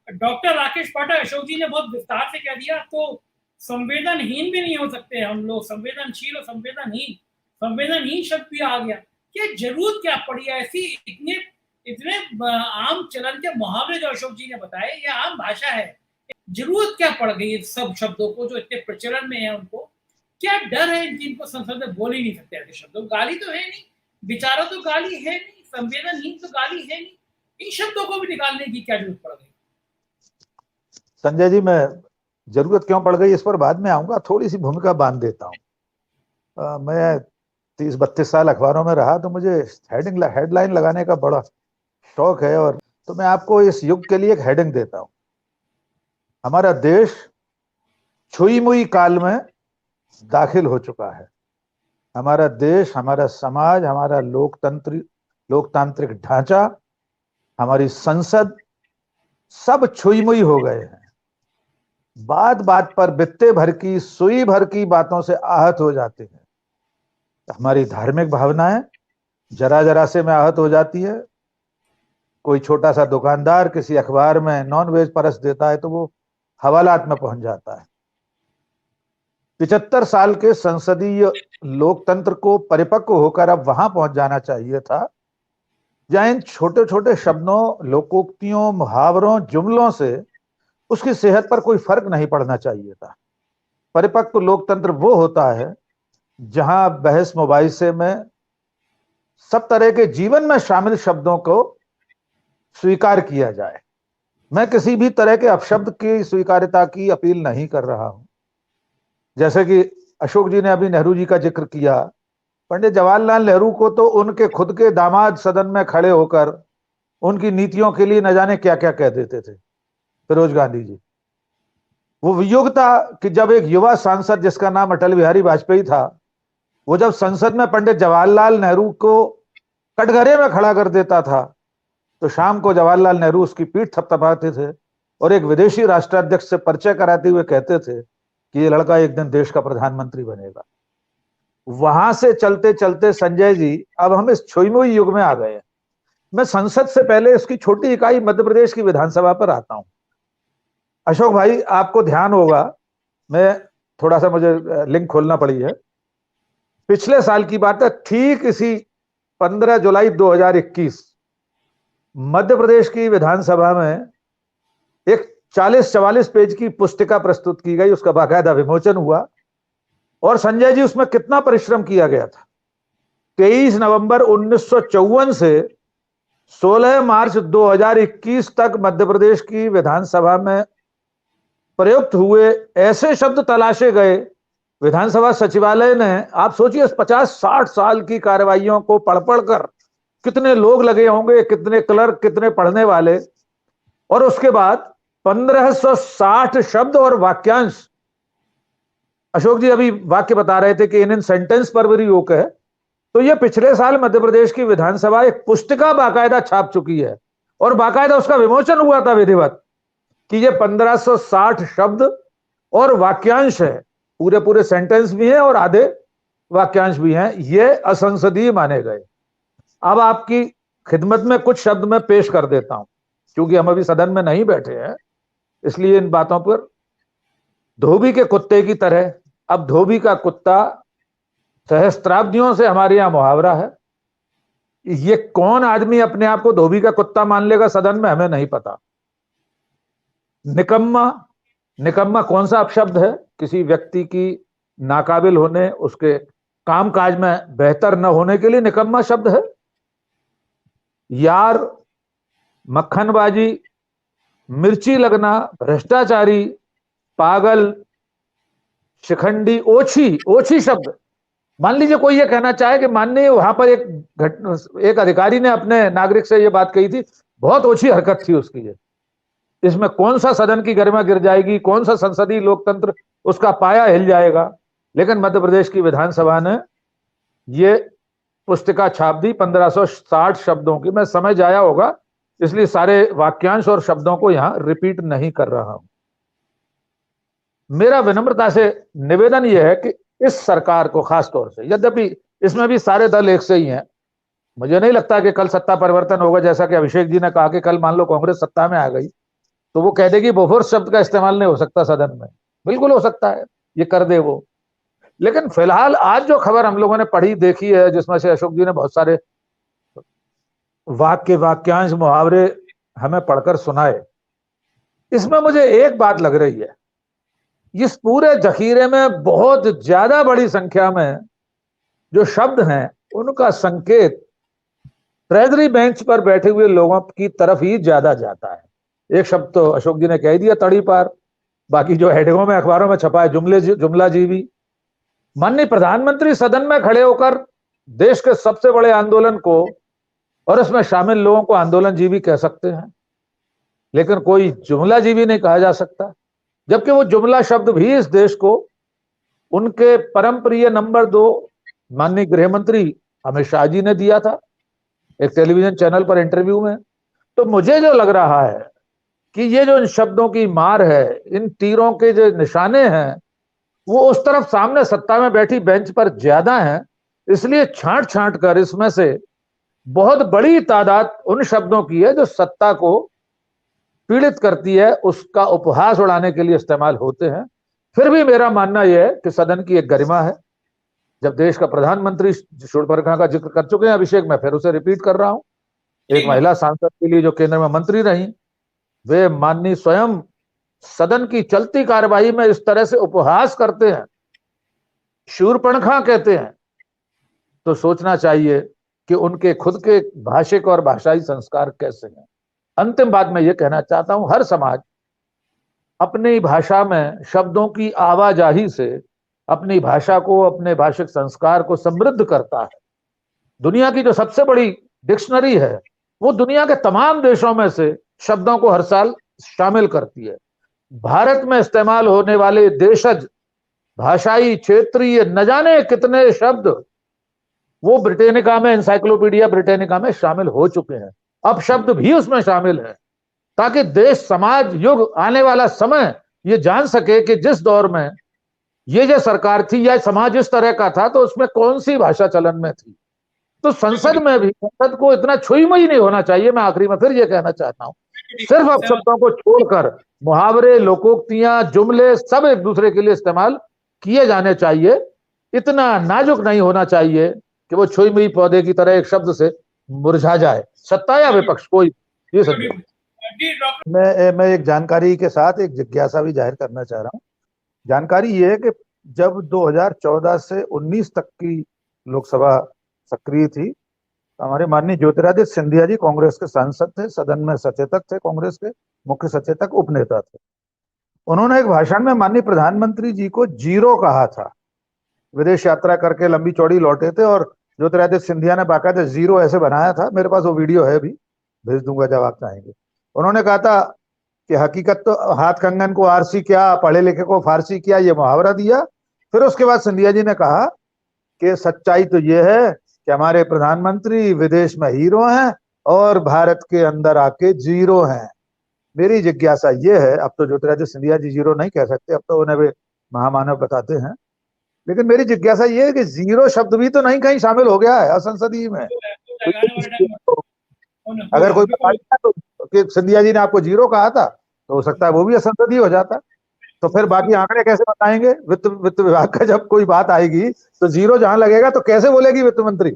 Doctor Rakesh पाठक, अशोक जी ने बहुत विस्तार से कह दिया। तो संवेदनहीन भी नहीं हो सकते हम लोग, संवेदनशील और संवेदनहीन, संवेदनहीन शब्द भी आ गया। क्या जरूरत क्या पड़ी है ऐसी? इतने इतने आम चलन के मुहावरे जो अशोक जी ने बताए, ये आम भाषा है। जरूरत क्या पड़ गई सब शब्दों को जो इतने प्रचलन में है उनको? क्या डर है जिनको संसद में बोल ही नहीं सकते ऐसे शब्दों? गाली तो है नहीं, बेचारा तो गाली है नहीं, संवेदनहीन तो गाली है नहीं, इन शब्दों को भी निकालने की क्या जरूरत पड़ गई? संजय जी, मैं जरूरत क्यों पड़ गई इस पर बाद में आऊंगा, थोड़ी सी भूमिका बांध देता हूँ। मैं 30-32 साल अखबारों में रहा, तो मुझे हेडलाइन लगाने का बड़ा शौक है। और तो मैं आपको इस युग के लिए एक हेडिंग देता हूँ। हमारा देश छुई मुई काल में दाखिल हो चुका है। हमारा देश, हमारा समाज, हमारा लोकतांत्रिक ढांचा, हमारी संसद, सब छुई मुई हो गए हैं। बात बात पर बित्ते भर की, सुई भर की बातों से आहत हो जाते हैं। हमारी धार्मिक भावनाएं जरा जरा से में आहत हो जाती है। कोई छोटा सा दुकानदार किसी अखबार में नॉन वेज परस देता है तो वो हवालात में पहुंच जाता है। 75 साल के संसदीय लोकतंत्र को परिपक्व होकर अब वहां पहुंच जाना चाहिए था जहां इन छोटे छोटे शब्दों, लोकोक्तियों, मुहावरों, जुमलों से उसकी सेहत पर कोई फर्क नहीं पड़ना चाहिए था। परिपक्व लोकतंत्र वो होता है जहां बहस मुबाहिसे में सब तरह के जीवन में शामिल शब्दों को स्वीकार किया जाए। मैं किसी भी तरह के अपशब्द की स्वीकार्यता की अपील नहीं कर रहा हूं। जैसे कि अशोक जी ने अभी नेहरू जी का जिक्र किया, पंडित जवाहरलाल नेहरू को तो उनके खुद के दामाद सदन में खड़े होकर उनकी नीतियों के लिए न जाने क्या क्या कह देते थे। फिरोज गांधी जी, वो वियोग था कि जब एक युवा सांसद जिसका नाम अटल बिहारी वाजपेयी था, वो जब संसद में पंडित जवाहरलाल नेहरू को कटघरे में खड़ा कर देता था तो शाम को जवाहरलाल नेहरू उसकी पीठ थपथपाते थे और एक विदेशी राष्ट्राध्यक्ष से परिचय कराते हुए कहते थे कि ये लड़का एक दिन देश का प्रधानमंत्री बनेगा। वहां से चलते चलते संजय जी, अब हम इस छुईमुई युग में आ गए हैं। मैं संसद से पहले इसकी छोटी इकाई मध्य प्रदेश की विधानसभा पर आता हूं। अशोक भाई, आपको ध्यान होगा, मैं थोड़ा सा, मुझे लिंक खोलना पड़ी है। पिछले साल की बात है, ठीक इसी 15 जुलाई 2021 मध्य प्रदेश की विधानसभा में एक 40-44 पेज की पुस्तिका प्रस्तुत की गई, उसका बाकायदा विमोचन हुआ। और संजय जी, उसमें कितना परिश्रम किया गया था। 23 नवंबर 1954 से 16 मार्च 2021 तक मध्य प्रदेश की विधानसभा में प्रयुक्त हुए ऐसे शब्द तलाशे गए। विधानसभा सचिवालय ने, आप सोचिए, 50-60 साल की कार्रवाइयों को पढ़ पढ़ कर कितने लोग लगे होंगे, कितने क्लर्क, कितने पढ़ने वाले, और उसके बाद 1560 शब्द और वाक्यांश। अशोक जी अभी वाक्य बता रहे थे कि इन सेंटेंस पर भी रोक है, तो ये पिछले साल मध्य प्रदेश की विधानसभा एक पुस्तिका बाकायदा छाप चुकी है और बाकायदा उसका विमोचन हुआ था विधिवत कि ये 1560 शब्द और वाक्यांश है। पूरे पूरे सेंटेंस भी हैं और आधे वाक्यांश भी हैं। ये असंसदीय माने गए। अब आपकी खिदमत में कुछ शब्द मैं पेश कर देता हूं, क्योंकि हम अभी सदन में नहीं बैठे हैं, इसलिए इन बातों पर। धोबी के कुत्ते की तरह। अब धोबी का कुत्ता सहस्त्राब्दियों से हमारे यहां मुहावरा है। ये कौन आदमी अपने आप को धोबी का कुत्ता मान लेगा सदन में, हमें नहीं पता। निकम्मा। निकम्मा कौन सा अपशब्द है? किसी व्यक्ति की नाकाबिल होने, उसके कामकाज में बेहतर न होने के लिए निकम्मा शब्द है। यार, मक्खनबाजी, मिर्ची लगना, भ्रष्टाचारी, पागल, शिखंडी, ओछी। ओछी शब्द, मान लीजिए कोई ये कहना चाहे कि माननीय, वहां पर एक अधिकारी ने अपने नागरिक से ये बात कही थी, बहुत ओछी हरकत थी उसकी ये। इसमें कौन सा सदन की गरिमा गिर जाएगी, कौन सा संसदीय लोकतंत्र, उसका पाया हिल जाएगा। लेकिन मध्य प्रदेश की विधानसभा ने ये पुस्तिका छाप दी 1560 शब्दों की। मैं समय जाया होगा, इसलिए सारे वाक्यांश और शब्दों को यहां रिपीट नहीं कर रहा हूं। मेरा विनम्रता से निवेदन यह है कि इस सरकार को खास तौर से, यद्यपि इसमें भी सारे दल एक से ही हैं, मुझे नहीं लगता कि कल सत्ता परिवर्तन होगा, जैसा कि अभिषेक जी ने कहा कि कल मान लो कांग्रेस सत्ता में आ गई तो वो कह देगी बोफोर्स शब्द का इस्तेमाल नहीं हो सकता सदन में। बिल्कुल हो सकता है, ये कर दे वो। लेकिन फिलहाल आज जो खबर हम लोगों ने पढ़ी देखी है, जिसमें से अशोक जी ने बहुत सारे वाक्य वाक्यांश मुहावरे हमें पढ़कर सुनाए, इसमें मुझे एक बात लग रही है, इस पूरे जखीरे में बहुत ज्यादा बड़ी संख्या में जो शब्द हैं उनका संकेत ट्रेजरी बेंच पर बैठे हुए लोगों की तरफ ही ज्यादा जाता है। एक शब्द तो अशोक जी ने कह दिया, तड़ी पार। बाकी जो हेडिंगों में अखबारों में छपा है, जुमला जीवी। माननीय प्रधानमंत्री सदन में खड़े होकर देश के सबसे बड़े आंदोलन को और उसमें शामिल लोगों को आंदोलन जीवी कह सकते हैं, लेकिन कोई जुमला जीवी नहीं कहा जा सकता। जबकि वो जुमला शब्द भी इस देश को उनके परम प्रिय नंबर 2 माननीय गृह मंत्री अमित शाह जी ने दिया था एक टेलीविजन चैनल पर इंटरव्यू में। तो मुझे जो लग रहा है कि ये जो इन शब्दों की मार है, इन तीरों के जो निशाने हैं, वो उस तरफ सामने सत्ता में बैठी बेंच पर ज्यादा हैं। इसलिए छांट छांट कर इसमें से बहुत बड़ी तादाद उन शब्दों की है जो सत्ता को पीड़ित करती है, उसका उपहास उड़ाने के लिए इस्तेमाल होते हैं। फिर भी मेरा मानना यह है कि सदन की एक गरिमा है। जब देश का प्रधानमंत्री शूर्पणखा का जिक्र कर चुके हैं अभिषेक, मैं फिर उसे रिपीट कर रहा हूं। एक महिला सांसद के लिए जो केंद्र में मंत्री रही, वे माननीय स्वयं सदन की चलती कार्यवाही में इस तरह से उपहास करते हैं, शूर्पणखा कहते हैं, तो सोचना चाहिए कि उनके खुद के भाषिक और भाषाई संस्कार कैसे हैं। अंतिम बात मैं ये कहना चाहता हूं, हर समाज अपनी भाषा में शब्दों की आवाजाही से अपनी भाषा को, अपने भाषिक संस्कार को समृद्ध करता है। दुनिया की जो सबसे बड़ी डिक्शनरी है वो दुनिया के तमाम देशों में से शब्दों को हर साल शामिल करती है। भारत में इस्तेमाल होने वाले देशज भाषाई क्षेत्रीय न जाने कितने शब्द वो ब्रिटेनिका में, एनसाइक्लोपीडिया ब्रिटेनिका में शामिल हो चुके हैं। अब शब्द भी उसमें शामिल है ताकि देश, समाज, युग, आने वाला समय ये जान सके कि जिस दौर में ये जो सरकार थी या समाज इस तरह का था तो उसमें कौन सी भाषा चलन में थी। तो संसद में भी संसद को इतना छुईमुई नहीं होना चाहिए। मैं आखिरी में फिर ये कहना चाहता हूं, सिर्फ अपशब्दों को छोड़कर मुहावरे, लोकोक्तियां, जुमले सब एक दूसरे के लिए इस्तेमाल किए जाने चाहिए। इतना नाजुक नहीं होना चाहिए कि वो छुईमुई पौधे की तरह एक शब्द से मुरझा जाए, सत्ता या विपक्ष कोई। ये सब मैं एक जानकारी के साथ एक जिज्ञासा भी जाहिर करना चाह रहा हूँ। जानकारी ये है कि जब 2014 से 19 तक की लोकसभा सक्रिय थी, हमारे माननीय ज्योतिरादित्य सिंधिया जी कांग्रेस के सांसद थे, सदन में सचेतक थे, कांग्रेस के मुख्य सचेतक, उपनेता थे। उन्होंने एक भाषण में माननीय प्रधानमंत्री जी को जीरो कहा था। विदेश यात्रा करके लंबी चौड़ी लौटे थे और ज्योतिरादित्य सिंधिया ने बाकायदा जीरो ऐसे बनाया था, मेरे पास वो वीडियो है भी, भेज दूंगा जब आप चाहेंगे। उन्होंने कहा था कि हकीकत तो हाथ कंगन को आरसी क्या, पढ़े लिखे को फारसी क्या, ये मुहावरा दिया। फिर उसके बाद सिंधिया जी ने कहा कि सच्चाई तो ये है कि हमारे प्रधानमंत्री विदेश में हीरो हैं और भारत के अंदर आके जीरो हैं। मेरी जिज्ञासा ये है, अब तो ज्योतिरादित्य सिंधिया जी जीरो नहीं कह सकते, अब तो उन्हें वे महामानव बताते हैं, लेकिन मेरी जिज्ञासा ये है कि जीरो शब्द भी तो नहीं कहीं शामिल हो गया है असंसदीय में। अगर कोई बताता तो कि सिंधिया जी ने आपको जीरो कहा था तो हो सकता है वो भी असंसदीय हो जाता। तो फिर बाकी आंकड़े कैसे बताएंगे? वित्त विभाग का जब कोई बात आएगी तो जीरो जहां लगेगा तो कैसे बोलेगी वित्त मंत्री?